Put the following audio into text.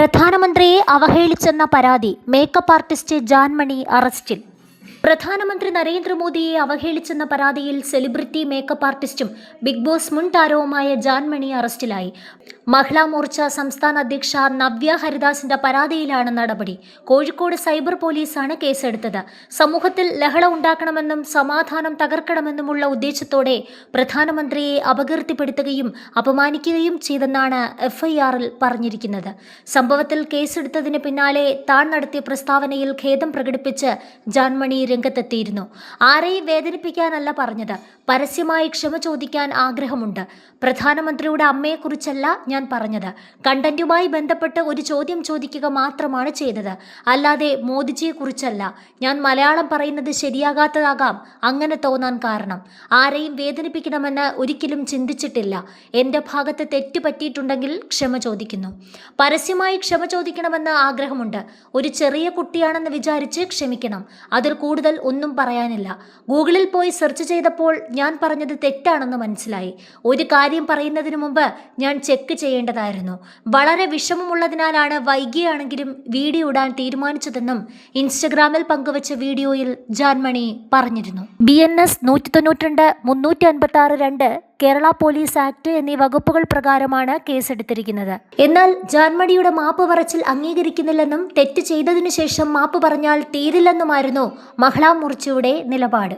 പ്രധാനമന്ത്രിയെ അവഹേളിച്ചെന്ന പരാതി makeup artist Jaanmoni അറസ്റ്റിൽ. പ്രധാനമന്ത്രി നരേന്ദ്രമോദിയെ അവഹേളിച്ചെന്ന പരാതിയിൽ സെലിബ്രിറ്റി മേക്കപ്പ് ആർട്ടിസ്റ്റും ബിഗ് ബോസ് മുൻ താരവുമായ ജാൻമണി അറസ്റ്റിലായി. മഹിളാ മോർച്ച സംസ്ഥാന അധ്യക്ഷ നവ്യ ഹരിദാസിന്റെ പരാതിയിലാണ് നടപടി. കോഴിക്കോട് സൈബർ പോലീസാണ് കേസെടുത്തത്. സമൂഹത്തിൽ ലഹള ഉണ്ടാക്കണമെന്നും സമാധാനം തകർക്കണമെന്നുമുള്ള ഉദ്ദേശത്തോടെ പ്രധാനമന്ത്രിയെ അപകീർത്തിപ്പെടുത്തുകയും അപമാനിക്കുകയും ചെയ്തെന്നാണ് എഫ്ഐആറിൽ പറഞ്ഞിരിക്കുന്നത്. സംഭവത്തിൽ കേസെടുത്തതിന് പിന്നാലെ താൻ നടത്തിയ പ്രസ്താവനയിൽ ഖേദം പ്രകടിപ്പിച്ച് ജാൻമണി രംഗത്തെത്തിയിരുന്നു. ആരെയും വേദനിപ്പിക്കാനല്ല പറഞ്ഞത്, പരസ്യമായി ക്ഷമ ചോദിക്കാൻ ആഗ്രഹമുണ്ട്. പ്രധാനമന്ത്രിയുടെ അമ്മയെക്കുറിച്ചല്ല ഞാൻ പറഞ്ഞത്. കണ്ടന്റുമായി ബന്ധപ്പെട്ട് ഒരു ചോദ്യം ചോദിക്കുക മാത്രമാണ് ചെയ്തത്, അല്ലാതെ മോദിജിയെക്കുറിച്ചല്ല. ഞാൻ മലയാളം പറയുന്നത് ശരിയാകാത്തതാകാം അങ്ങനെ തോന്നാൻ കാരണം. ആരെയും വേദനിപ്പിക്കണമെന്ന് ഒരിക്കലും ചിന്തിച്ചിട്ടില്ല. എൻ്റെ ഭാഗത്ത് തെറ്റ് പറ്റിയിട്ടുണ്ടെങ്കിൽ ക്ഷമ ചോദിക്കുന്നു. പരസ്യമായി ക്ഷമ ചോദിക്കണമെന്ന് ആഗ്രഹമുണ്ട്. ഒരു ചെറിയ കുട്ടിയാണെന്ന് വിചാരിച്ച് ക്ഷമിക്കണം. അതിൽ കൂടുതൽ ഒന്നും പറയാനില്ല. ഗൂഗിളിൽ പോയി സെർച്ച് ചെയ്തപ്പോൾ ഞാൻ പറഞ്ഞത് തെറ്റാണെന്ന് മനസ്സിലായി. ഒരു കാര്യം പറയുന്നതിന് മുമ്പ് ഞാൻ ചെക്ക് ചെയ്യേണ്ടതായിരുന്നു. വളരെ വിഷമമുള്ളതിനാലാണ് വൈകിയാണെങ്കിലും വീഡിയോ ഇടാൻ തീരുമാനിച്ചതെന്നും ഇൻസ്റ്റഗ്രാമിൽ പങ്കുവച്ച വീഡിയോയിൽ ജാൻമണി പറഞ്ഞിരുന്നു. BNS 192, 356(2) കേരള പോലീസ് ആക്ട് എന്നീ വകുപ്പുകൾ പ്രകാരമാണ് കേസെടുത്തിരിക്കുന്നത്. എന്നാൽ ജാൻമണിയുടെ മാപ്പ് പറച്ചിൽ അംഗീകരിക്കുന്നില്ലെന്നും തെറ്റ് ചെയ്തതിനു ശേഷം മാപ്പ് പറഞ്ഞാൽ തീരില്ലെന്നുമായിരുന്നു മഹിളാ മോർച്ചയുടെ നിലപാട്.